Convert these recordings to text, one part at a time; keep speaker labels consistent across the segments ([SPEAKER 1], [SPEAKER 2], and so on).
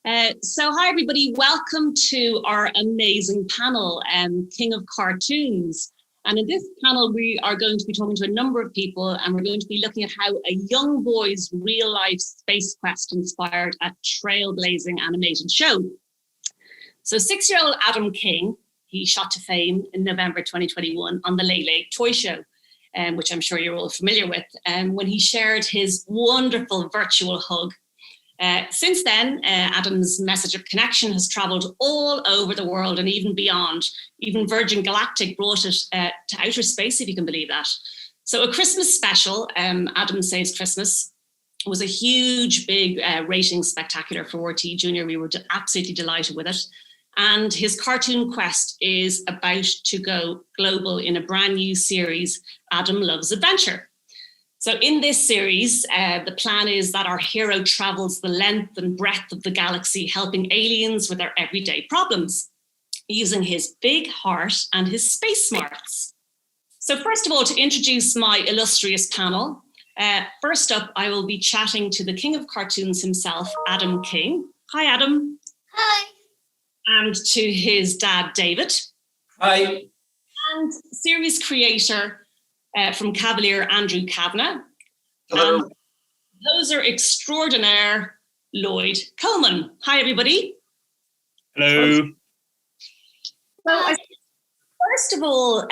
[SPEAKER 1] So hi everybody, welcome to our amazing panel, King of Cartoons. And in this panel, we are going to be talking to a number of people, and we're going to be looking at how a young boy's real life space quest inspired a trailblazing animated show. So 6-year-old Adam King, he shot to fame in November 2021 on the Late Late Toy Show, which I'm sure you're all familiar with, when he shared his wonderful virtual hug. Since then, Adam's message of connection has travelled all over the world and even beyond. Even Virgin Galactic brought it to outer space, if you can believe that. So a Christmas special, Adam Saves Christmas, was a huge, big ratings spectacular for RTÉjr. We were absolutely delighted with it. And his cartoon quest is about to go global in a brand new series, Adam Loves Adventure. So in this series, the plan is that our hero travels the length and breadth of the galaxy, helping aliens with their everyday problems, using his big heart and his space smarts. So first of all, to introduce my illustrious panel, first up, I will be chatting to the King of Cartoons himself, Adam King. Hi, Adam.
[SPEAKER 2] Hi.
[SPEAKER 1] And to his dad, David.
[SPEAKER 3] Hi.
[SPEAKER 1] And series creator, from Kavaleer, Andrew Kavanagh.
[SPEAKER 3] Hello.
[SPEAKER 1] And composer extraordinaire, Lloyd Coleman. Hi, everybody.
[SPEAKER 3] Hello.
[SPEAKER 1] So, first of all,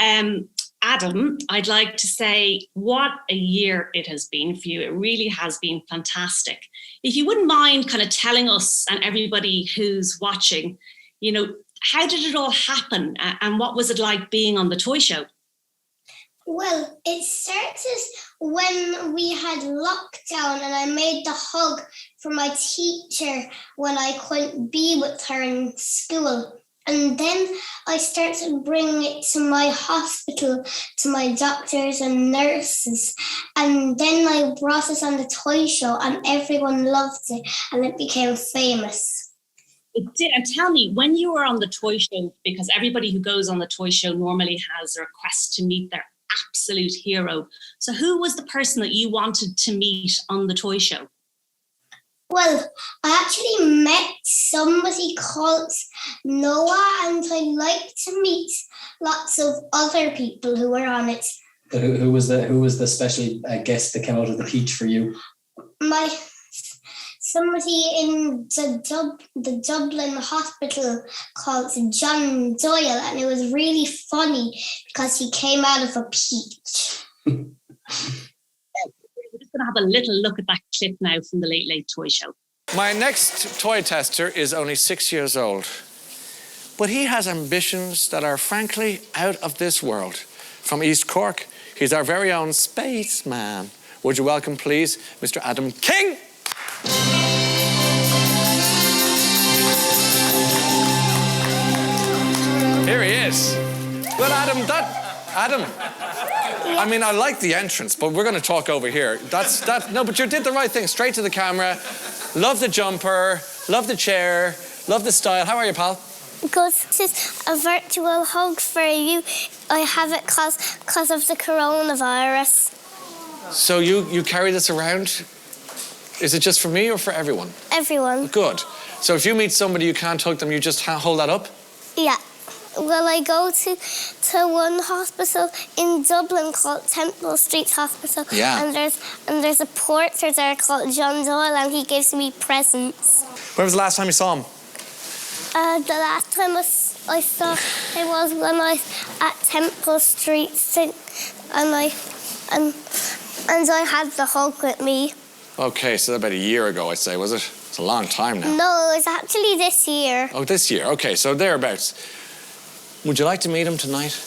[SPEAKER 1] Adam, I'd like to say what a year it has been for you. It really has been fantastic. If you wouldn't mind kind of telling us and everybody who's watching, you know, how did it all happen and what was it like being on the toy show?
[SPEAKER 2] Well, it started when we had lockdown and I made the hug for my teacher when I couldn't be with her in school. And then I started bringing it to my hospital, to my doctors and nurses. And then I brought it on the toy show and everyone loved it and it became famous.
[SPEAKER 1] It did. And tell me, when you were on the toy show, because everybody who goes on the toy show normally has a request to meet their absolute hero. So who was the person that you wanted to meet on the toy show?
[SPEAKER 2] Well, I actually met somebody called Noah, and I like to meet lots of other people who were on it.
[SPEAKER 3] Who was the special guest that came out of the peach for you?
[SPEAKER 2] Somebody in the Dublin hospital called John Doyle, and it was really funny because he came out of a peach.
[SPEAKER 1] We're just going to have a little look at that clip now from the Late Late Toy Show.
[SPEAKER 4] My next toy tester is only 6 years old, but he has ambitions that are frankly out of this world. From East Cork, he's our very own spaceman. Would you welcome, please, Mr. Adam King? Here he is. Well, Adam, I mean, I like the entrance, but we're going to talk over here. No, but you did the right thing. Straight to the camera. Love the jumper, love the chair, love the style. How are you, pal?
[SPEAKER 5] Because this is a virtual hug for you. I have it because of the coronavirus.
[SPEAKER 4] So you carry this around? Is it just for me or for everyone?
[SPEAKER 5] Everyone.
[SPEAKER 4] Good. So if you meet somebody you can't hug them, you just hold that up?
[SPEAKER 5] Yeah. Well, I go to one hospital in Dublin called Temple Street Hospital.
[SPEAKER 4] Yeah.
[SPEAKER 5] And there's a porter there called John Doyle, and he gives me presents.
[SPEAKER 4] When was the last time you saw him?
[SPEAKER 5] The last time I saw him was when I was at Temple Street, and I had the hug with me.
[SPEAKER 4] Okay, so about a year ago, I'd say, was it? It's a long time now.
[SPEAKER 5] No, it was actually this year.
[SPEAKER 4] Oh, this year. Okay, so thereabouts. Would you like to meet him tonight?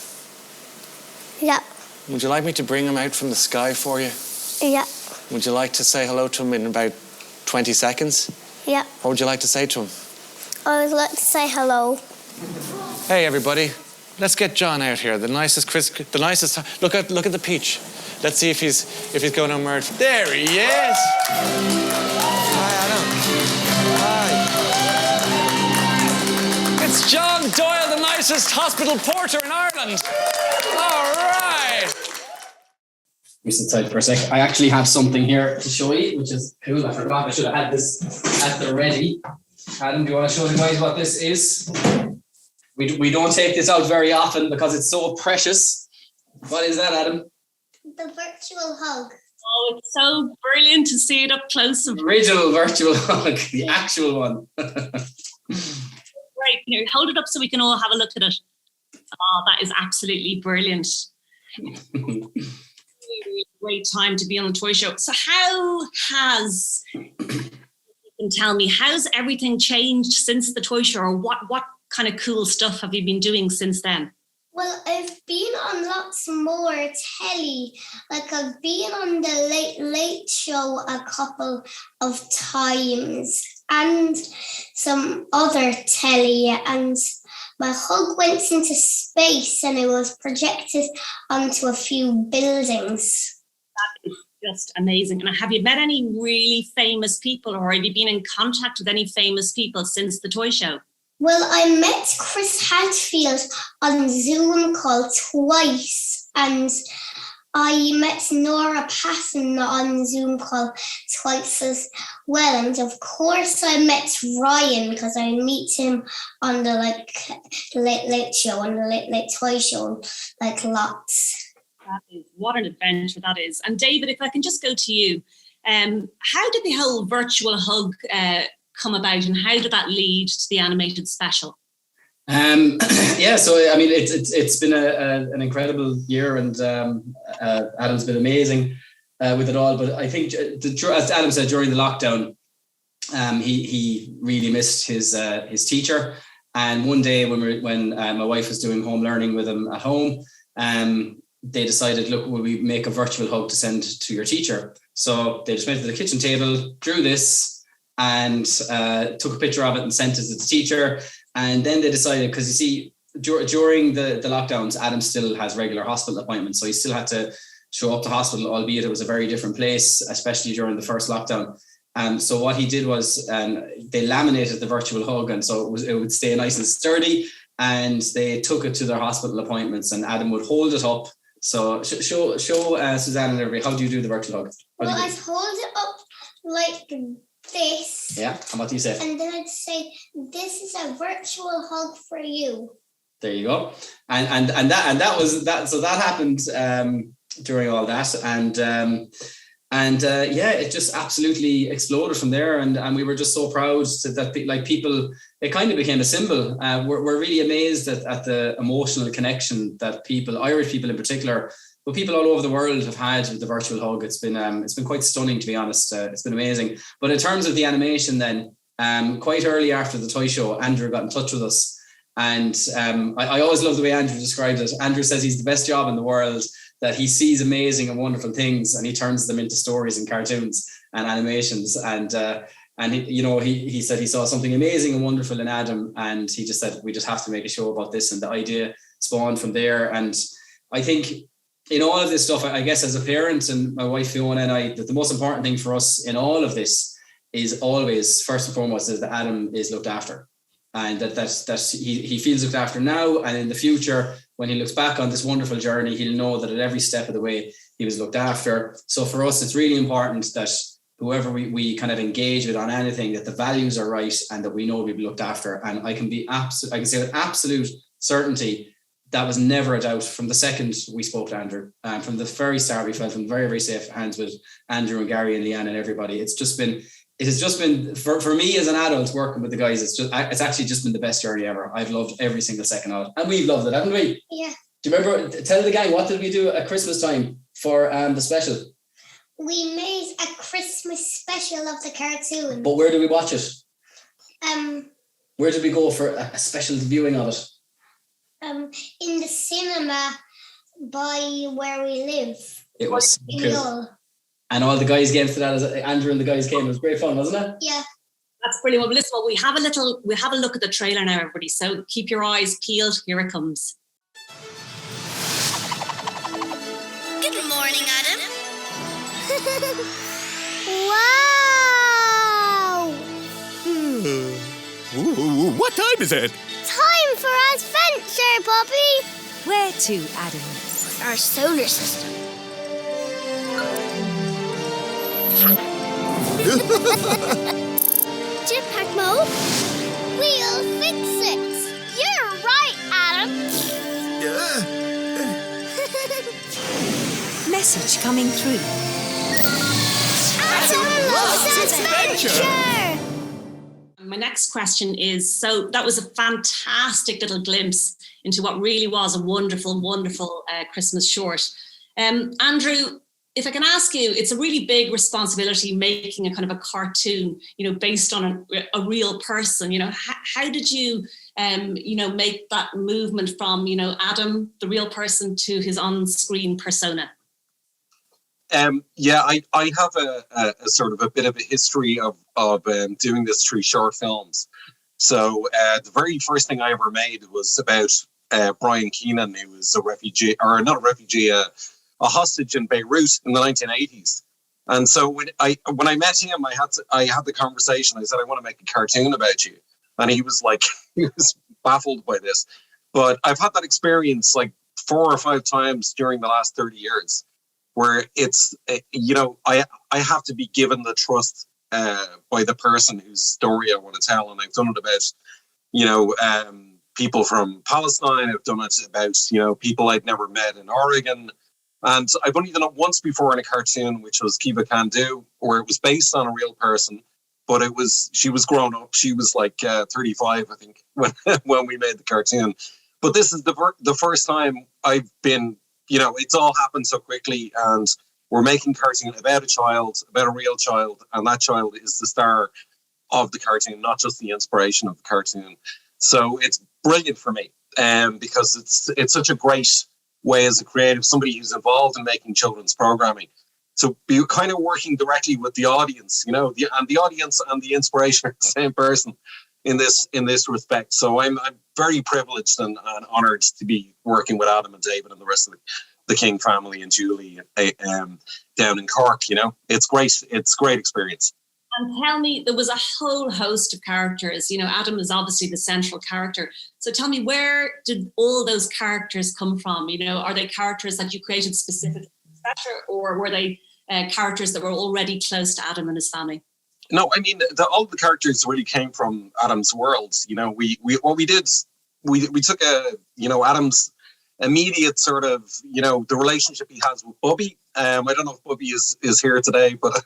[SPEAKER 5] Yeah.
[SPEAKER 4] Would you like me to bring him out from the sky for you?
[SPEAKER 5] Yeah.
[SPEAKER 4] Would you like to say hello to him in about 20 seconds?
[SPEAKER 5] Yeah.
[SPEAKER 4] What would you like to say to him? I
[SPEAKER 5] would like to say hello.
[SPEAKER 4] Hey, everybody. Let's get John out here. The nicest. Look at the peach. Let's see if he's going to emerge. There he is. Hi, Adam. Hi. It's John Doyle, the nicest hospital porter in Ireland. All right.
[SPEAKER 3] We sit aside for a sec. I actually have something here to show you, which is cool. I forgot I should have had this at the ready. Adam, do you want to show the guys what this is? We don't take this out very often because it's so precious. What is that, Adam?
[SPEAKER 2] The virtual hug.
[SPEAKER 1] Oh, it's so brilliant to see it up close. And
[SPEAKER 3] Original virtual hug, the actual one.
[SPEAKER 1] great. Here, hold it up so we can all have a look at it. Oh, that is absolutely brilliant. Really, really great time to be on the toy show. So how has, you can tell me, how's everything changed since the toy show, or what kind of cool stuff have you been doing since then?
[SPEAKER 2] Well, I've been on lots more telly. Like I've been on the Late Late Show a couple of times and some other telly, and my hug went into space and it was projected onto a few buildings.
[SPEAKER 1] That is just amazing. And have you met any really famous people, or have you been in contact with any famous people since the toy show?
[SPEAKER 2] Well, I met Chris Hadfield on Zoom call twice, and I met Nora Patton on Zoom call twice as well. And of course I met Ryan because I meet him on the Late Late Show, on the Late Late Toy Show, like lots.
[SPEAKER 1] That is, what an adventure that is. And David, if I can just go to you, how did the whole virtual hug come about, and how did that lead to the animated special?
[SPEAKER 3] Yeah, so I mean, it's been an incredible year, and Adam's been amazing with it all. But I think, as Adam said, during the lockdown, he really missed his teacher. And one day when my wife was doing home learning with him at home, they decided, look, will we make a virtual hug to send to your teacher? So they just went to the kitchen table, drew this, and took a picture of it and sent it to the teacher. And then they decided, because you see, during the lockdowns, Adam still has regular hospital appointments, so he still had to show up to hospital, albeit it was a very different place, especially during the first lockdown. So what he did was they laminated the virtual hug, and so it would stay nice and sturdy, and they took it to their hospital appointments, and Adam would hold it up. So show Suzanne and everybody, how do you do the virtual hug?
[SPEAKER 2] Well, I'd hold it up like this.
[SPEAKER 3] Yeah, and what do you say?
[SPEAKER 2] And then I'd say, this is a virtual hug for you.
[SPEAKER 3] There you go. And that was that. So that happened during all that, and yeah, it just absolutely exploded from there. And we were just so proud that people, it kind of became a symbol. We're really amazed at the emotional connection that people, Irish people in particular, but people all over the world have had with the virtual hug. It's been quite stunning, to be honest. It's been amazing. But in terms of the animation then, quite early after the toy show, Andrew got in touch with us. And I always love the way Andrew described it. Andrew says he's the best job in the world, that he sees amazing and wonderful things and he turns them into stories and cartoons and animations. And he said he saw something amazing and wonderful in Adam, and he just said, we just have to make a show about this. And the idea spawned from there. And I think in all of this stuff, I guess as a parent, and my wife Fiona and I, that the most important thing for us in all of this is always, first and foremost, is that Adam is looked after, and that he feels looked after now, and in the future, when he looks back on this wonderful journey, he'll know that at every step of the way he was looked after. So for us, it's really important that whoever we kind of engage with on anything, that the values are right and that we know we'll be looked after. And I can say with absolute certainty, that was never a doubt from the second we spoke to Andrew. From the very start, we felt in very, very safe hands with Andrew and Gary and Leanne and everybody. It has just been for me as an adult working with the guys. It's actually just been the best journey ever. I've loved every single second of it, and we've loved it, haven't we?
[SPEAKER 2] Yeah.
[SPEAKER 3] Do you remember? Tell the gang, what did we do at Christmas time for the special?
[SPEAKER 2] We made a Christmas special of the cartoon.
[SPEAKER 3] But where did we watch it?
[SPEAKER 2] Where
[SPEAKER 3] did we go for a special viewing of it?
[SPEAKER 2] In the cinema by where we live.
[SPEAKER 3] It was
[SPEAKER 2] in Hull.
[SPEAKER 3] And all the guys came to that, as Andrew and the guys came. It was great fun, wasn't it?
[SPEAKER 2] Yeah.
[SPEAKER 1] That's brilliant. Well, listen, we have a look at the trailer now, everybody. So keep your eyes peeled. Here it comes.
[SPEAKER 6] Good morning, Adam.
[SPEAKER 5] Wow!
[SPEAKER 7] Ooh, what time is it?
[SPEAKER 5] Time for adventure, Bobby!
[SPEAKER 6] Where to, Adam?
[SPEAKER 5] Our solar system. To jetpack mode. We'll fix it. You're right, Adam.
[SPEAKER 6] Message coming through.
[SPEAKER 5] Adam loves adventure.
[SPEAKER 1] My next question is, so that was a fantastic little glimpse into what really was a wonderful, wonderful Christmas short. Andrew, if I can ask you, it's a really big responsibility making a kind of a cartoon, based on a real person. How did you, make that movement from, Adam, the real person, to his on-screen persona?
[SPEAKER 8] I have a sort of a bit of a history of doing this through short films. So the very first thing I ever made was about Brian Keenan, who was a refugee, or not a refugee, a hostage in Beirut in the 1980s. And so when I met him, I had the conversation. I said, I want to make a cartoon about you, and he was baffled by this. But I've had that experience like 4 or 5 times during the last 30 years. Where it's, I have to be given the trust by the person whose story I want to tell. And I've done it about, people from Palestine. I've done it about, people I'd never met in Oregon. And I've only done it once before in a cartoon, which was Kiva Can Do, where it was based on a real person. But she was grown up. She was like 35, I think, when we made the cartoon. But this is the first time I've been, it's all happened so quickly, and we're making cartoon about a real child, and that child is the star of the cartoon, not just the inspiration of the cartoon. So it's brilliant for me, because it's such a great way as a creative, somebody who's involved in making children's programming, to be kind of working directly with the audience, and the audience and the inspiration are the same person in this respect. So I'm very privileged and honoured to be working with Adam and David and the rest of the King family and Julie down in Cork. It's great. It's a great experience.
[SPEAKER 1] And tell me, there was a whole host of characters. Adam is obviously the central character. So tell me, where did all those characters come from? Are they characters that you created specifically, or were they characters that were already close to Adam and his family?
[SPEAKER 8] No, I mean, all the characters really came from Adam's world. We took Adam's immediate sort of, the relationship he has with Bubby. I don't know if Bubby is here today, but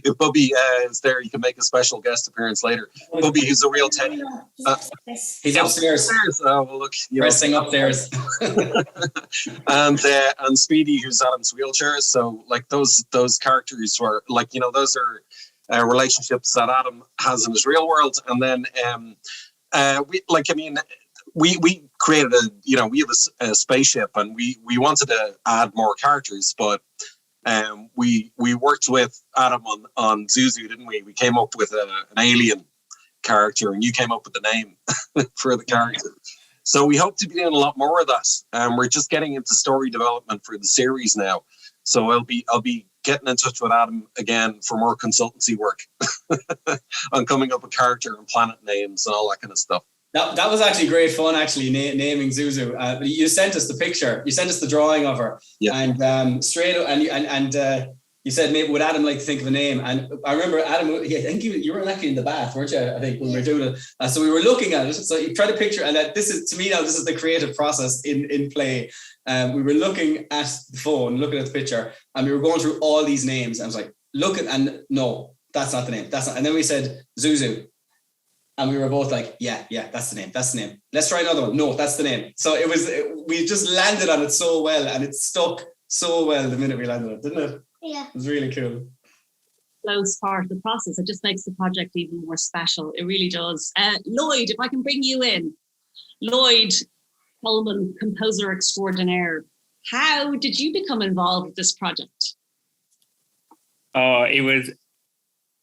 [SPEAKER 8] if Bubby is there, you can make a special guest appearance later. Bubby, who's a real teddy.
[SPEAKER 3] He's upstairs.
[SPEAKER 8] Oh, well, look,
[SPEAKER 3] Resting upstairs.
[SPEAKER 8] and Speedy, who's Adam's wheelchair. So, like, those characters were like, those are relationships that Adam has in his real world. And then we created we have a spaceship, and we wanted to add more characters, but we worked with Adam on Zuzu, didn't we? We came up with an alien character, and you came up with the name for the character. So we hope to be doing a lot more of that. We're just getting into story development for the series now. So I'll be getting in touch with Adam again for more consultancy work on coming up with character and planet names and all that kind of stuff.
[SPEAKER 3] That was actually great fun, actually, naming Zuzu. You sent us the picture. You sent us the drawing of her. Yeah. And you said, maybe would Adam like to think of a name? And I remember Adam, I think you were actually in the bath, weren't you? I think when we were doing it. So we were looking at it. So you try to picture, and this is the creative process in play. We were looking at the phone, looking at the picture, and we were going through all these names. I was like, and no, that's not the name. And then we said Zuzu. And we were both like, yeah, that's the name. Let's try another one. No, that's the name. So we just landed on it so well, and it stuck so well the minute we landed on it, didn't it?
[SPEAKER 2] Yeah.
[SPEAKER 3] It was really cool.
[SPEAKER 1] Close part of the process. It just makes the project even more special. It really does. Lloyd, if I can bring you in. Lloyd Coleman, composer extraordinaire. How did you become involved with this project?
[SPEAKER 9] It was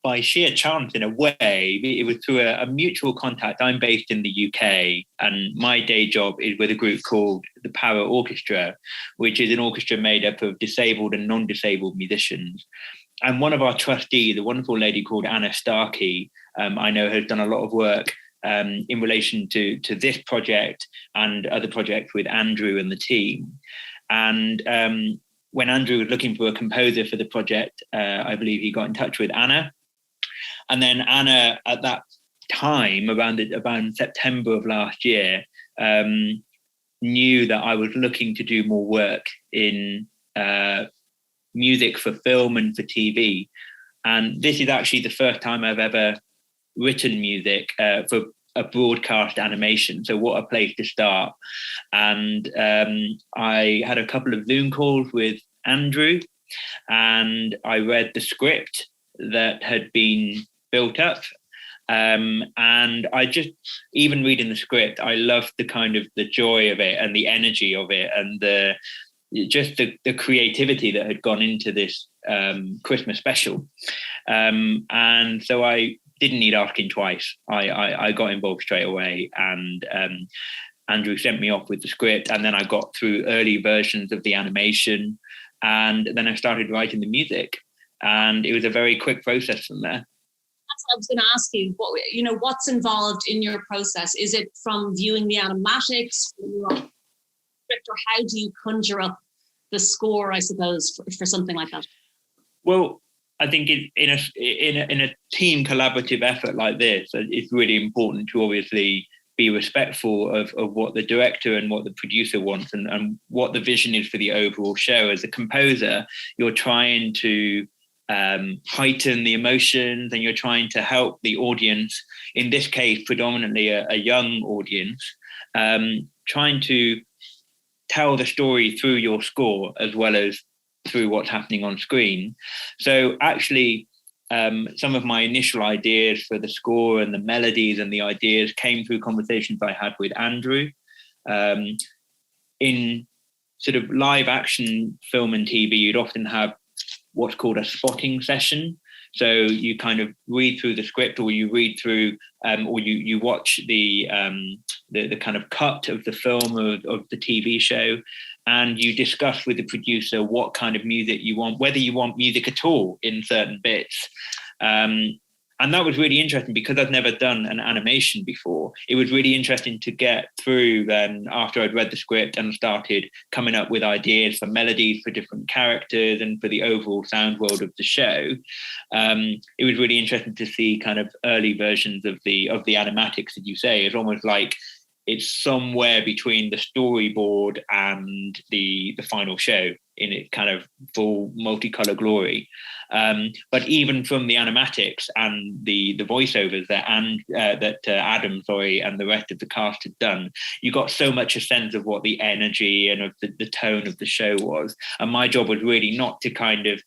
[SPEAKER 9] by sheer chance, in a way. It was through a mutual contact. I'm based in the UK, and my day job is with a group called the RTÉjr, which is an orchestra made up of disabled and non-disabled musicians. And one of our trustees, a wonderful lady called Anna Starkey, I know has done a lot of work in relation to this project and other projects with Andrew and the team. And when Andrew was looking for a composer for the project, I believe he got in touch with Anna. And then Anna, at that time, around September of last year, knew that I was looking to do more work in music for film and for TV. And this is actually the first time I've ever written music for a broadcast animation. So what a place to start. And I had a couple of Zoom calls with Andrew, and I read the script that had been built up. And I just, even reading the script, I loved the kind of the joy of it and the energy of it, and the creativity that had gone into this Christmas special. And so I didn't need asking twice. I got involved straight away, and Andrew sent me off with the script, and then I got through early versions of the animation, and then I started writing the music, and it was a very quick process from there.
[SPEAKER 1] I was going to ask you, what's involved in your process? Is it from viewing the animatics, or how do you conjure up the score, I suppose, for something like that?
[SPEAKER 9] Well, I think in a team collaborative effort like this, it's really important to obviously be respectful of what the director and what the producer wants, and what the vision is for the overall show. As a composer, you're trying to heighten the emotions, and you're trying to help the audience, in this case predominantly a young audience, trying to tell the story through your score as well as through what's happening on screen. So actually some of my initial ideas for the score and the melodies and the ideas came through conversations I had with Andrew. In sort of live action film and TV, you'd often have what's called a spotting session. So you kind of read through the script, or you read through, or you watch the kind of cut of the film of the TV show, and you discuss with the producer what kind of music you want, whether you want music at all in certain bits. And that was really interesting because I've never done an animation before. It was really interesting to get through then, after I'd read the script and started coming up with ideas for melodies for different characters and for the overall sound world of the show. It was really interesting to see kind of early versions of the animatics that you say. It's almost like it's somewhere between the storyboard and the final show in its kind of full multicolor glory. But even from the animatics and the voiceovers that Adam, and the rest of the cast had done, you got so much a sense of what the energy and of the tone of the show was. And my job was really not to kind of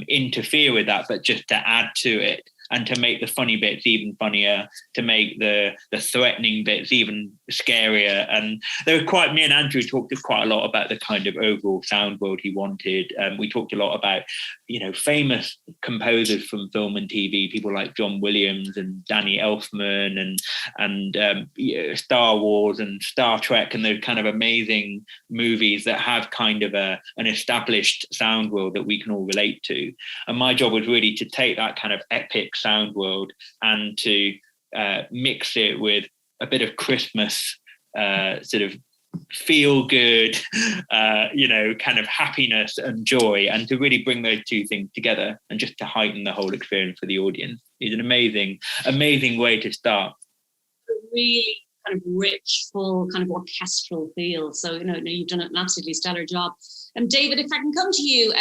[SPEAKER 9] interfere with that, but just to add to it, and to make the funny bits even funnier, to make the threatening bits even scarier. And me and Andrew talked quite a lot about the kind of overall sound world he wanted. We talked a lot about, famous composers from film and TV, people like John Williams and Danny Elfman and Star Wars and Star Trek, and those kind of amazing movies that have kind of an established sound world that we can all relate to. And my job was really to take that kind of epic sound world and to mix it with a bit of Christmas sort of feel good, kind of happiness and joy, and to really bring those two things together and just to heighten the whole experience for the audience. It's an amazing way to start.
[SPEAKER 1] Really kind of rich, full, kind of orchestral feel. So, you've done an absolutely stellar job. And David, if I can come to you,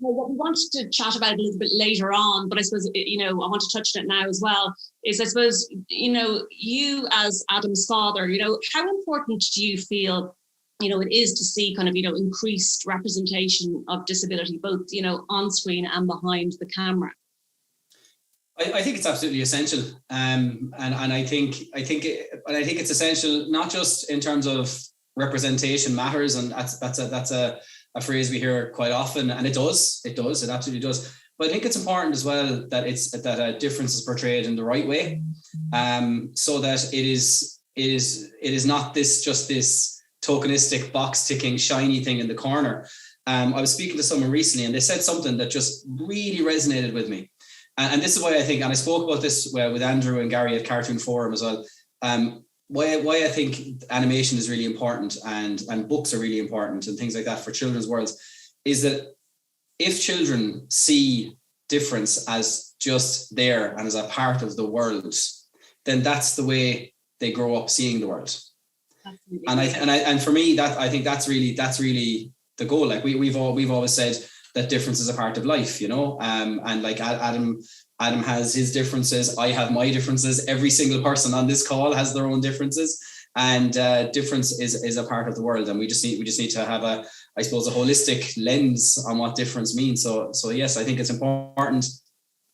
[SPEAKER 1] what we wanted to chat about a little bit later on, but I suppose, I want to touch on it now as well, is I suppose, you as Adam's father, how important do you feel, it is to see kind of, increased representation of disability, both, on screen and behind the camera?
[SPEAKER 3] I think it's absolutely essential, and I think it's essential not just in terms of representation matters, and that's a phrase we hear quite often, and it absolutely does. But I think it's important as well that a difference is portrayed in the right way, so that it is not this tokenistic box ticking shiny thing in the corner. I was speaking to someone recently, and they said something that just really resonated with me. And this is why I think, and I spoke about this with Andrew and Gary at Cartoon Forum as well, why I think animation is really important and books are really important and things like that for children's worlds, is that if children see difference as just there and as a part of the world, then that's the way they grow up seeing the world. And for me, that I think that's really the goal. Like we've always said that difference is a part of life, you know. And like Adam has his differences, I have my differences. Every single person on this call has their own differences, and difference is a part of the world. And we just need to have a holistic lens on what difference means. So yes, I think it's important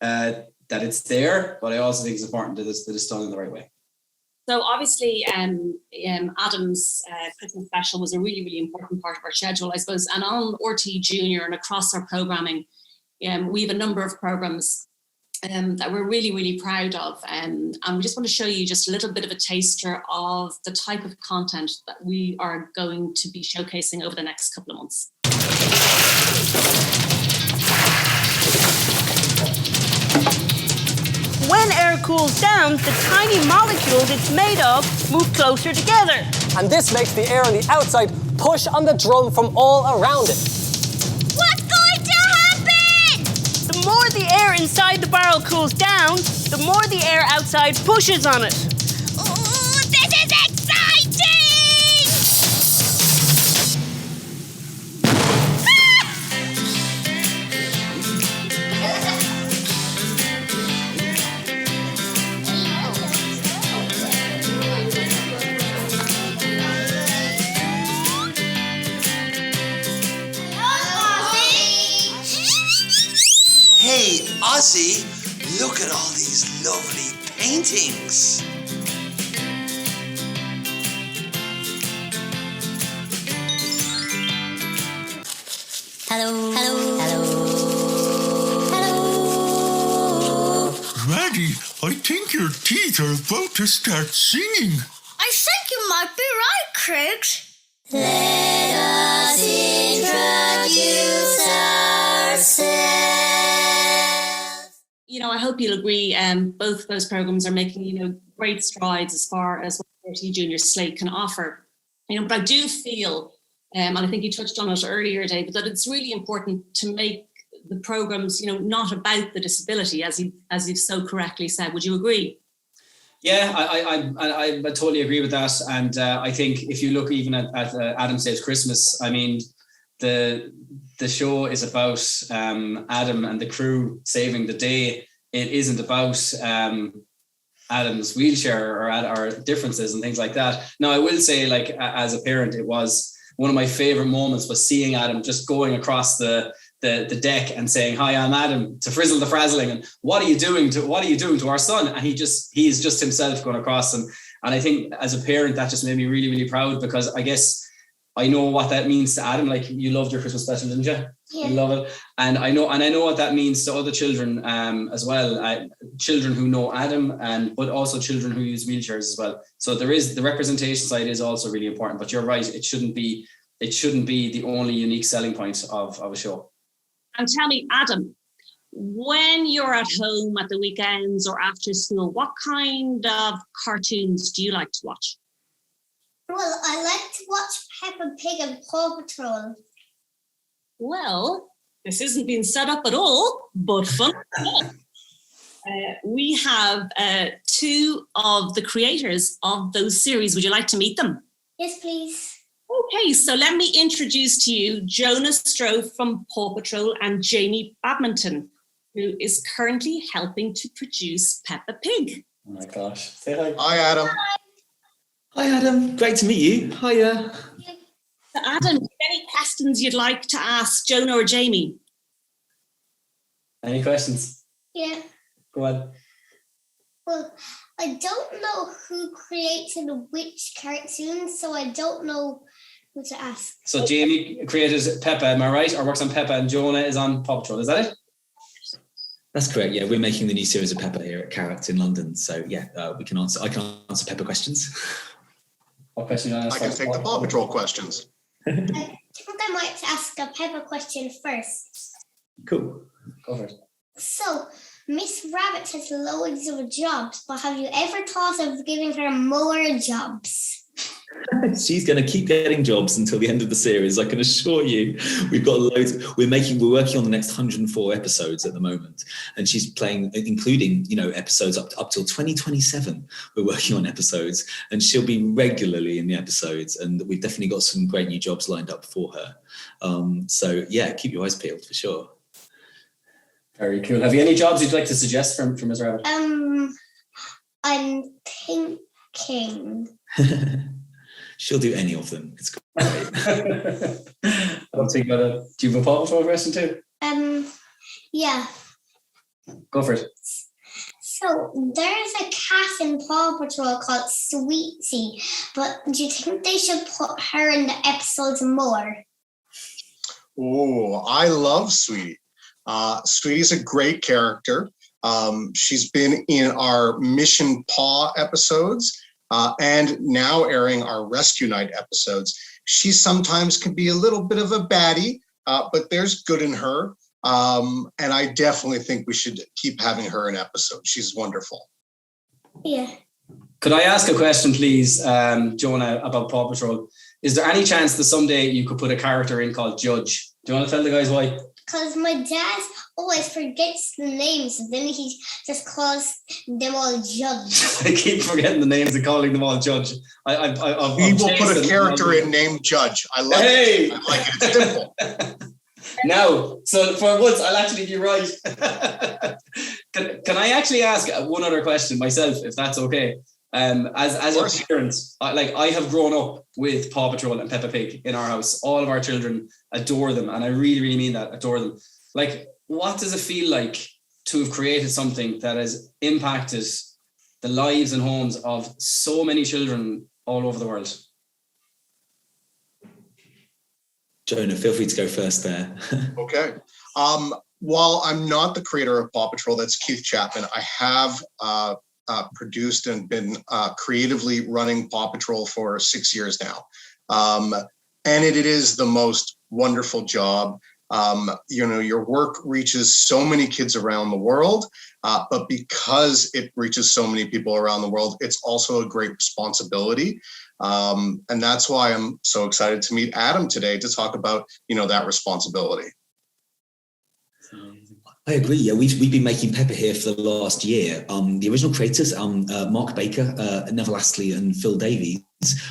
[SPEAKER 3] that it's there, but I also think it's important that it's done in the right way.
[SPEAKER 1] So obviously, Adam's Christmas special was a really, really important part of our schedule, I suppose. And on RTÉjr and across our programming, we have a number of programs that we're really, really proud of. And we just want to show you just a little bit of a taster of the type of content that we are going to be showcasing over the next couple of months.
[SPEAKER 10] When air cools down, the tiny molecules it's made of move closer together.
[SPEAKER 11] And this makes the air on the outside push on the drum from all around it.
[SPEAKER 6] What's going to happen?
[SPEAKER 10] The more the air inside the barrel cools down, the more the air outside pushes on it.
[SPEAKER 6] Ooh, this is exciting!
[SPEAKER 12] Hey, Ozzy, look at all these lovely paintings.
[SPEAKER 6] Hello, hello, hello, hello.
[SPEAKER 7] Maddie, I think your teeth are about to start singing.
[SPEAKER 6] I think you might be right, Craigs. Let us introduce ourselves.
[SPEAKER 1] You know, I hope you'll agree, both those programs are making, you know, great strides as far as what RTÉjr slate can offer. You know, but I do feel, and I think you touched on it earlier, David, that it's really important to make the programs, you know, not about the disability, as you've so correctly said. Would you agree?
[SPEAKER 3] Yeah, I totally agree with that. And I think if you look even at Adam Saves Christmas, I mean, the show is about Adam and the crew saving the day. It isn't about Adam's wheelchair or differences and things like that. Now, I will say, like, as a parent, it was one of my favorite moments was seeing Adam just going across the deck and saying, "Hi, I'm Adam," to Frizzle the Frazzling, and what are you doing to our son? And he is just himself going across. And I think as a parent, that just made me really, really proud, because I guess I know what that means to Adam. Like, you loved your Christmas special, didn't you?
[SPEAKER 2] Yeah.
[SPEAKER 3] You love it. And I know what that means to other children as well. Children who know Adam, but also children who use wheelchairs as well. So there is the representation side is also really important. But you're right, it shouldn't be the only unique selling point of a show.
[SPEAKER 1] And tell me, Adam, when you're at home at the weekends or after school, what kind of cartoons do you like to watch?
[SPEAKER 2] Well, I like to watch Peppa Pig and Paw Patrol.
[SPEAKER 1] Well, this isn't being set up at all, but fun. We have two of the creators of those series. Would you like to meet them?
[SPEAKER 2] Yes, please.
[SPEAKER 1] Okay, so let me introduce to you Jonah Strove from Paw Patrol and Jamie Badminton, who is currently helping to produce Peppa Pig.
[SPEAKER 3] Oh my gosh. Say hi.
[SPEAKER 13] Hi, Adam.
[SPEAKER 14] Hi, Adam. Great to meet you. Hiya.
[SPEAKER 1] So Adam, any questions you'd like to ask Jonah or Jamie?
[SPEAKER 3] Any questions?
[SPEAKER 2] Yeah.
[SPEAKER 3] Go on.
[SPEAKER 2] Well, I don't know who created which cartoon, so I don't know who to ask.
[SPEAKER 3] So Jamie created Peppa, am I right? Or works on Peppa, and Jonah is on Paw Patrol. Is that it?
[SPEAKER 14] That's correct. Yeah, we're making the new series of Peppa here at Carrot in London. So yeah, I can answer Peppa questions.
[SPEAKER 3] What question?
[SPEAKER 13] I can take the Paw Patrol questions.
[SPEAKER 2] I think I might ask a Peppa question first.
[SPEAKER 14] Cool.
[SPEAKER 3] Go for it.
[SPEAKER 2] So, Miss Rabbit has loads of jobs, but have you ever thought of giving her more jobs?
[SPEAKER 14] She's going to keep getting jobs until the end of the series. I can assure you. We've got loads. We're working on the next 104 episodes at the moment, and she's playing, including episodes up till 2027. We're working on episodes, and she'll be regularly in the episodes. And we've definitely got some great new jobs lined up for her. So yeah, keep your eyes peeled for sure.
[SPEAKER 3] Very cool. Have you any jobs you'd like to suggest from Ms. Rabbit?
[SPEAKER 2] I'm thinking.
[SPEAKER 14] She'll do any of them. It's great.
[SPEAKER 3] I'll think about it. Do you have a Paw Patrol question too?
[SPEAKER 2] Yeah.
[SPEAKER 3] Go for it.
[SPEAKER 2] So there's a cat in Paw Patrol called Sweetie, but do you think they should put her in the episodes more?
[SPEAKER 13] Oh, I love Sweetie. Sweetie's a great character. She's been in our Mission Paw episodes and now airing our Rescue Night episodes. She sometimes can be a little bit of a baddie, but there's good in her. And I definitely think we should keep having her in episodes. She's wonderful.
[SPEAKER 2] Yeah.
[SPEAKER 3] Could I ask a question, please, Jonah, about Paw Patrol? Is there any chance that someday you could put a character in called Judge? Do you want to tell the guys why?
[SPEAKER 2] Because my dad always forgets the names, and then he just calls them all Judge.
[SPEAKER 3] I keep forgetting the names and calling them all Judge.
[SPEAKER 13] We will put a character in named Judge. I like it. I like it. It's simple.
[SPEAKER 3] Now, so for once, I'll actually be right. Can I actually ask one other question myself, if that's okay? As a parent, I have grown up with Paw Patrol and Peppa Pig in our house. All of our children adore them, and I really, really mean that, adore them. Like, what does it feel like to have created something that has impacted the lives and homes of so many children all over the world?
[SPEAKER 14] Jonah, feel free to go first there.
[SPEAKER 13] Okay. While I'm not the creator of Paw Patrol, that's Keith Chapman, I have produced and been creatively running Paw Patrol for 6 years now. And it is the most wonderful job. Your work reaches so many kids around the world, but because it reaches so many people around the world, it's also a great responsibility. And that's why I'm so excited to meet Adam today to talk about, that responsibility.
[SPEAKER 14] I agree. Yeah, we've been making Peppa here for the last year. The original creators, Mark Baker, Neville Astley, and Phil Davies,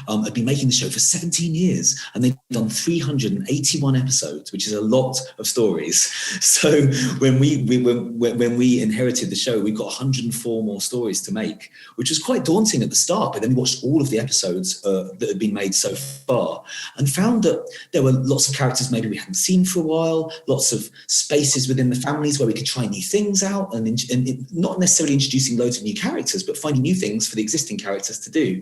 [SPEAKER 14] have been making the show for 17 years, and they've done 381 episodes, which is a lot of stories. So when we inherited the show, we've got 104 more stories to make, which was quite daunting at the start. But then we watched all of the episodes that had been made so far, and found that there were lots of characters maybe we hadn't seen for a while, lots of spaces within the families where we could try new things out, and not necessarily introducing loads of new characters, but finding new things for the existing characters to do.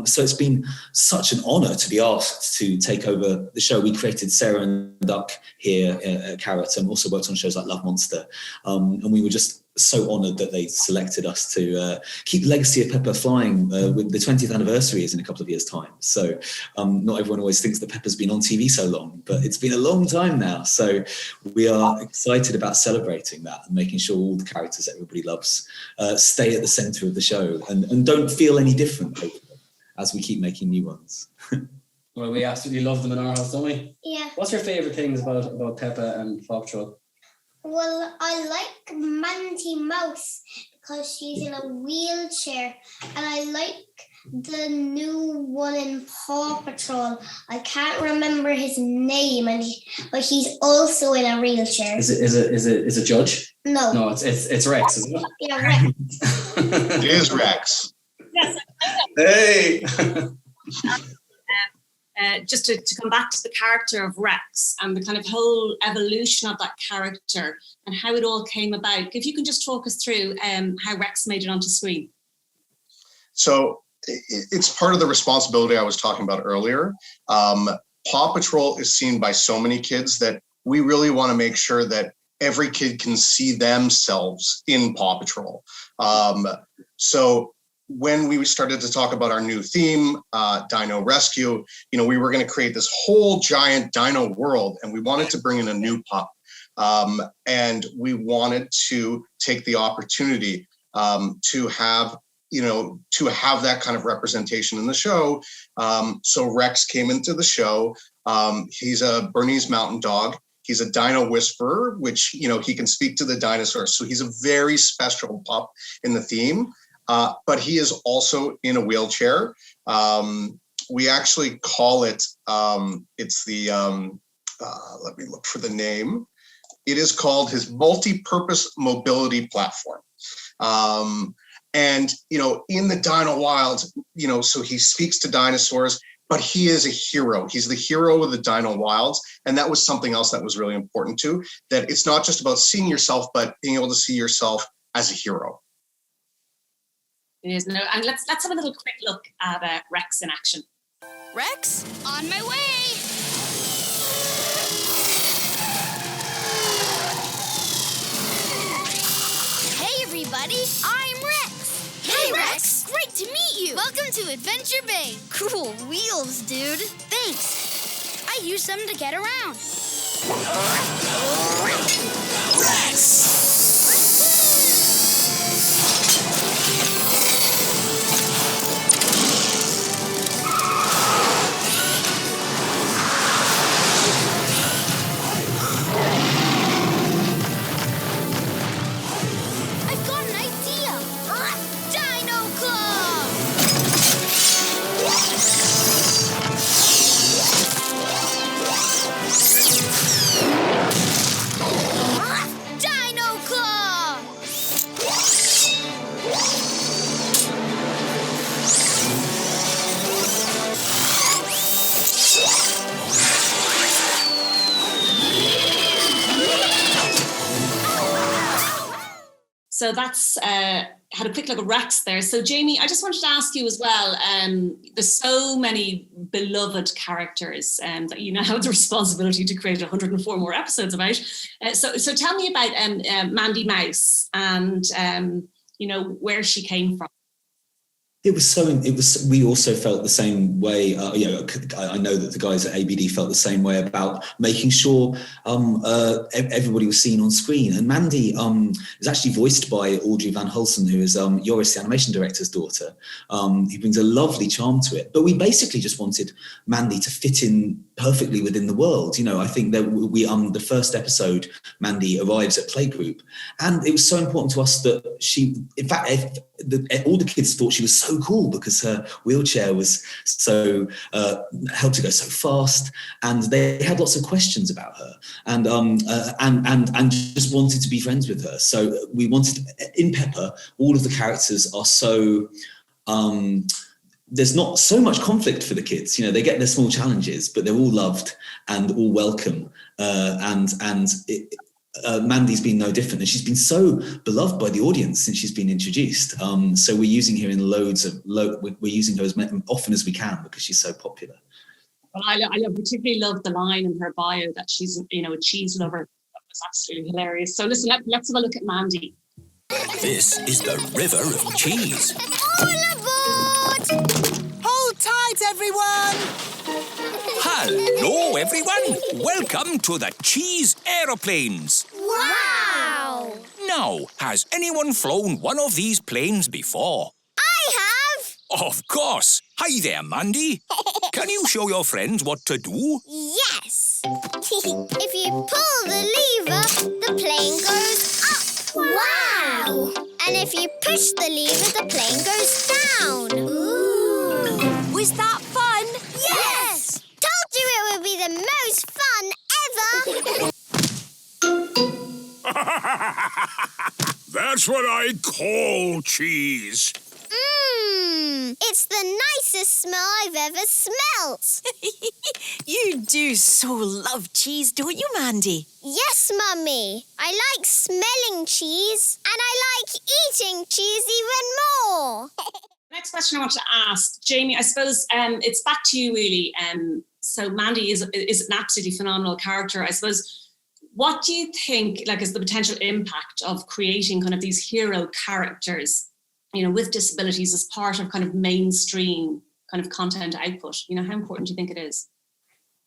[SPEAKER 14] So it's been such an honor to be asked to take over the show. We created Sarah and Duck here at Carrot, and also worked on shows like Love Monster. And we were just so honored that they selected us to keep the legacy of Peppa flying. With the 20th anniversary is in a couple of years' time. So not everyone always thinks that Peppa's been on TV so long, but it's been a long time now. So we are excited about celebrating that and making sure all the characters that everybody loves stay at the center of the show and don't feel any different as we keep making new ones.
[SPEAKER 3] Well, we absolutely love them in our house, don't we?
[SPEAKER 2] Yeah.
[SPEAKER 3] What's your favorite things about Peppa and Paw Patrol?
[SPEAKER 2] Well, I like Mandy Mouse because she's in a wheelchair, and I like the new one in Paw Patrol. I can't remember his name, but he's also in a wheelchair.
[SPEAKER 3] Is it Judge?
[SPEAKER 2] No.
[SPEAKER 3] No, it's Rex, isn't it?
[SPEAKER 2] Yeah, Rex.
[SPEAKER 13] It is Rex.
[SPEAKER 1] Yes.
[SPEAKER 3] Hey.
[SPEAKER 1] Just to come back to the character of Rex and the kind of whole evolution of that character and how it all came about. If you can just talk us through how Rex made it onto screen.
[SPEAKER 13] So it's part of the responsibility I was talking about earlier. Paw Patrol is seen by so many kids that we really want to make sure that every kid can see themselves in Paw Patrol. So when we started to talk about our new theme, Dino Rescue, we were going to create this whole giant dino world, and we wanted to bring in a new pup. And we wanted to take the opportunity to have to have that kind of representation in the show. So Rex came into the show. He's a Bernese mountain dog. He's a dino whisperer, which, he can speak to the dinosaurs. So he's a very special pup in the theme, but he is also in a wheelchair. We actually call it, it's the, let me look for the name. It is called his multi-purpose mobility platform. And, in the Dino Wild, so he speaks to dinosaurs, but he is a hero. He's the hero of the Dino Wilds. And that was something else that was really important too, that it's not just about seeing yourself, but being able to see yourself as a hero.
[SPEAKER 1] It is. No, and let's have a little quick look at Rex in action.
[SPEAKER 6] Rex, on my way. Hey everybody, I'm Rex. Hey Rex, great to meet you. Welcome to Adventure Bay. Cool wheels, dude. Thanks. I use them to get around.
[SPEAKER 12] Rex!
[SPEAKER 1] So that's had a quick look at Rex there. So Jamie, I just wanted to ask you as well, there's so many beloved characters that you now have the responsibility to create 104 more episodes about. So tell me about Mandy Mouse and where she came from.
[SPEAKER 14] We also felt the same way. I know that the guys at ABD felt the same way about making sure everybody was seen on screen. And Mandy is actually voiced by Audrey Van Hulsen, who is Joris, the animation director's daughter. He brings a lovely charm to it. But we basically just wanted Mandy to fit in perfectly within the world. I think that the first episode, Mandy arrives at playgroup, and it was so important to us that she, in fact, all the kids thought she was so cool because her wheelchair was so helped her go so fast, and they had lots of questions about her, and just wanted to be friends with her. So we wanted in Pepper, all of the characters are so. There's not so much conflict for the kids. They get their small challenges, but they're all loved and all welcome. Mandy's been no different, and she's been so beloved by the audience since she's been introduced. So we're using her in we're using her as often as we can because she's so popular.
[SPEAKER 1] Well, I particularly love the line in her bio that she's a cheese lover. That was absolutely hilarious. So listen, let's have a look at Mandy.
[SPEAKER 15] This is the river of cheese.
[SPEAKER 6] All aboard!
[SPEAKER 16] Hold tight, everyone!
[SPEAKER 15] Hello, everyone. Welcome to the cheese aeroplanes.
[SPEAKER 6] Wow!
[SPEAKER 15] Now, has anyone flown one of these planes before?
[SPEAKER 6] I have!
[SPEAKER 15] Of course. Hi there, Mandy. Can you show your friends what to do?
[SPEAKER 6] Yes. If you pull the lever, the plane goes up. Wow! And if you push the lever, the plane goes down. Ooh!
[SPEAKER 16] Was that fun?
[SPEAKER 6] Yes! Told you it would be the most fun ever!
[SPEAKER 7] That's what I call cheese.
[SPEAKER 6] It's the nicest smell I've ever smelt.
[SPEAKER 16] You do so love cheese, don't you, Mandy?
[SPEAKER 6] Yes, Mummy. I like smelling cheese, and I like eating cheese even more.
[SPEAKER 1] Next question I want to ask, Jamie, I suppose it's back to you really. So Mandy is an absolutely phenomenal character. I suppose, what do you think is the potential impact of creating kind of these hero characters, with disabilities as part of kind of mainstream kind of content output? How important do you think it is?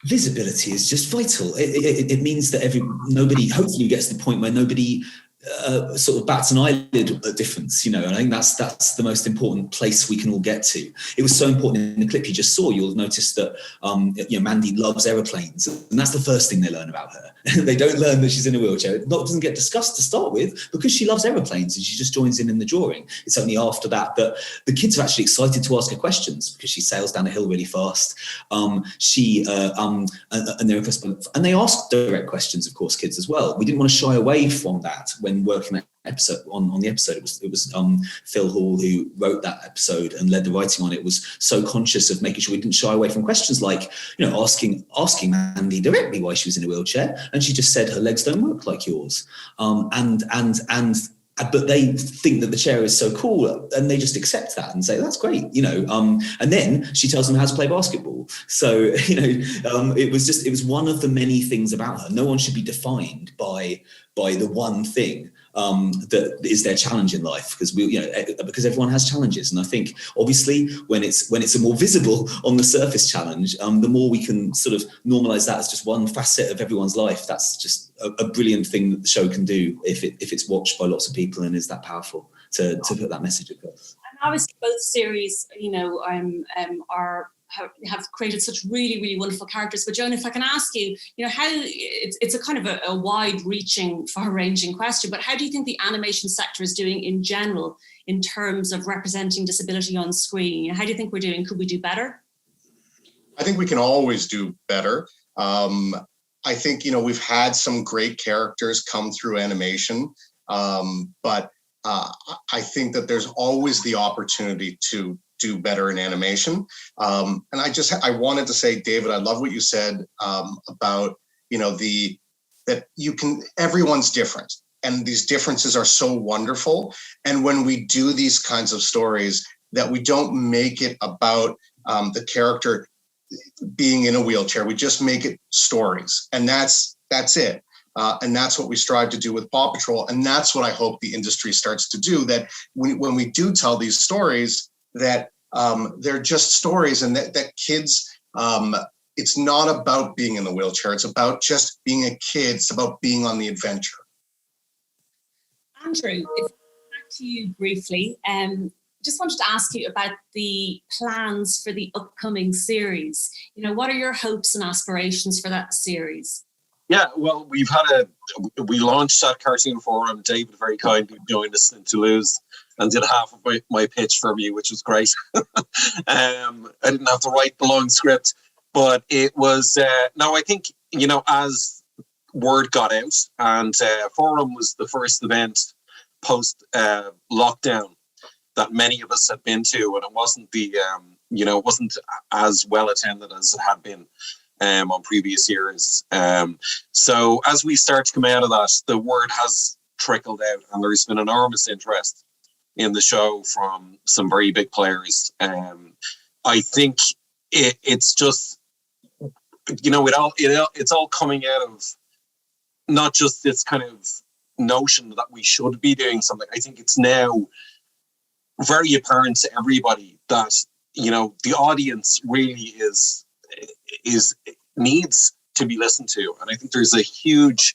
[SPEAKER 14] Visibility is just vital. It means that nobody hopefully gets to the point where nobody sort of bats an eyelid difference, and I think that's the most important place we can all get to. It was so important in the clip you just saw. You'll notice that Mandy loves aeroplanes, and that's the first thing they learn about her. They don't learn that she's in a wheelchair. It doesn't get discussed to start with because she loves aeroplanes and she just joins in the drawing. It's only after that the kids are actually excited to ask her questions because she sails down a hill really fast. And they're impressed by, and they ask direct questions, of course, kids as well. We didn't want to shy away from that when working that episode on the episode. It was Phil Hall who wrote that episode and led the writing on it, was so conscious of making sure we didn't shy away from questions like, asking Mandy directly why she was in a wheelchair, and she just said her legs don't work like yours. But they think that the chair is so cool and they just accept that and say, that's great, and then she tells them how to play basketball. So, it was one of the many things about her. No one should be defined by the one thing that is their challenge in life, because everyone has challenges. And I think obviously when it's a more visible on the surface challenge, the more we can sort of normalize that as just one facet of everyone's life. That's just a brilliant thing that the show can do if it's watched by lots of people and is that powerful to put that message across.
[SPEAKER 1] And obviously both series, have created such really, really wonderful characters. But Joan, if I can ask you, how it's a kind of a wide-reaching, far-ranging question, but how do you think the animation sector is doing in general in terms of representing disability on screen? How do you think we're doing? Could we do better?
[SPEAKER 13] I think we can always do better. I think, we've had some great characters come through animation, but I think that there's always the opportunity to do better in animation. And I wanted to say, David, I love what you said about, that everyone's different and these differences are so wonderful. And when we do these kinds of stories, that we don't make it about the character being in a wheelchair, we just make it stories, and that's it. And that's what we strive to do with Paw Patrol. And that's what I hope the industry starts to do, that when we do tell these stories, that they're just stories, and that kids, it's not about being in the wheelchair. It's about just being a kid. It's about being on the adventure.
[SPEAKER 1] Andrew, if back to you briefly, just wanted to ask you about the plans for the upcoming series. What are your hopes and aspirations for that series?
[SPEAKER 8] Yeah, well, we launched that cartoon forum. David very kindly joined us in Toulouse and did half of my pitch for me, which was great. I didn't have to write the long script, but it was, I think, as word got out, and forum was the first event post lockdown that many of us had been to, and it wasn't it wasn't as well attended as it had been on previous years. So as we start to come out of that, the word has trickled out, and there's been enormous interest in the show from some very big players. I think it's just, it's all coming out of not just this kind of notion that we should be doing something. I think it's now very apparent to everybody that, the audience really needs to be listened to. And I think there's a huge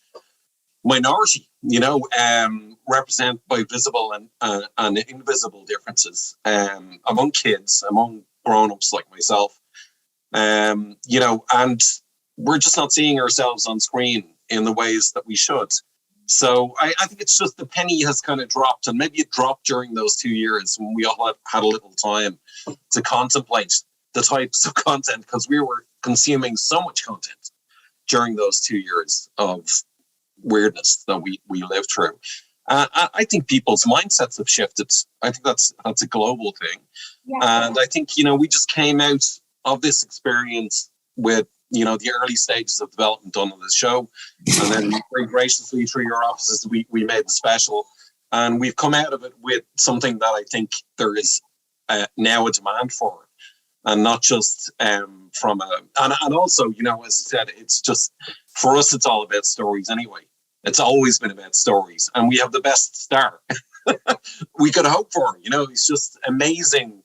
[SPEAKER 8] minority, represented by visible and invisible differences among kids, among grown-ups like myself, and we're just not seeing ourselves on screen in the ways that we should. So I think it's just the penny has kind of dropped, and maybe it dropped during those 2 years when we all had a little time to contemplate the types of content, because we were consuming so much content during those 2 years of weirdness that we lived through. I think people's mindsets have shifted. I think that's a global thing. Yeah. And I think, we just came out of this experience with, the early stages of development done on this show. And then very graciously through your offices, we made the special. And we've come out of it with something that I think there is now a demand for. And not just and also, as I said, it's just, for us, it's all about stories anyway. It's always been about stories. And we have the best star we could hope for. He's just amazing,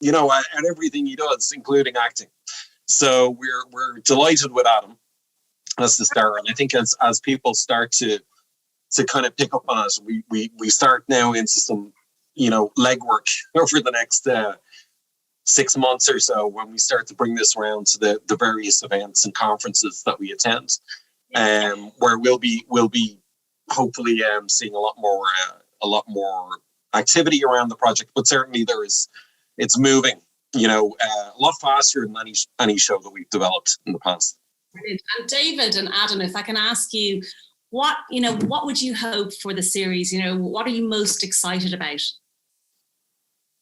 [SPEAKER 8] at everything he does, including acting. So we're delighted with Adam as the star. And I think as people start to kind of pick up on it. We start now into some, legwork over the next 6 months or so when we start to bring this around to the various events and conferences that we attend, where we'll be hopefully seeing a lot more activity around the project. But certainly it's moving, a lot faster than any show that we've developed in the past.
[SPEAKER 1] Brilliant. And David and Adam, if I can ask you, what would you hope for the series? What are you most excited about?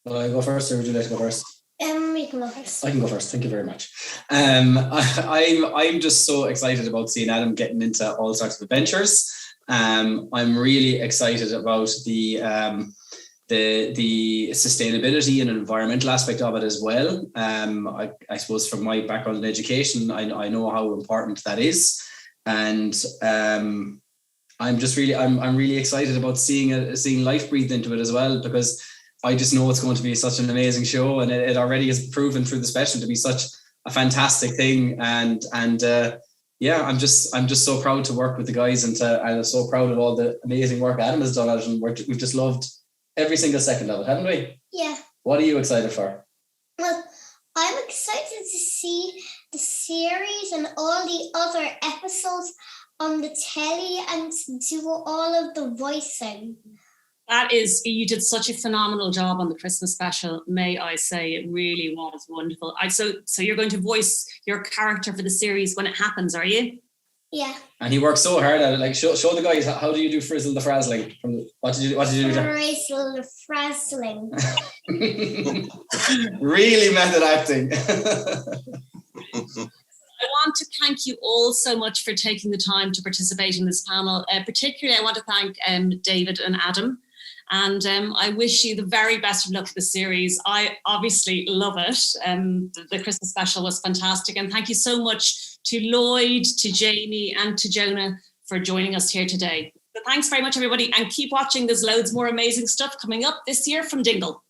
[SPEAKER 3] Will I go first, or would you like to go first?
[SPEAKER 2] We can go first.
[SPEAKER 3] I can go first. Thank you very much. I'm just so excited about seeing Adam getting into all sorts of adventures. I'm really excited about the sustainability and environmental aspect of it as well. I suppose from my background in education, I know how important that is, and I'm really excited about seeing life breathed into it as well, because I just know it's going to be such an amazing show, and it already has proven through the special to be such a fantastic thing. And I'm just so proud to work with the guys, and I'm so proud of all the amazing work Adam has done on it, and we've just loved every single second of it, haven't we?
[SPEAKER 2] Yeah.
[SPEAKER 3] What are you excited for?
[SPEAKER 2] Well, I'm excited to see the series and all the other episodes on the telly and to do all of the voicing.
[SPEAKER 1] You did such a phenomenal job on the Christmas special, may I say. It really was wonderful. So you're going to voice your character for the series when it happens, are you?
[SPEAKER 2] Yeah.
[SPEAKER 3] And he worked so hard at it. Like, show the guys, how do you do Frizzle the Frazzling? What did you do?
[SPEAKER 2] Frizzle the Frazzling.
[SPEAKER 3] Really method acting.
[SPEAKER 1] I want to thank you all so much for taking the time to participate in this panel. Particularly, I want to thank David and Adam. And I wish you the very best of luck with the series. I obviously love it. The Christmas special was fantastic. And thank you so much to Lloyd, to Jamie, and to Jonah for joining us here today. So thanks very much, everybody. And keep watching. There's loads more amazing stuff coming up this year from Dingle.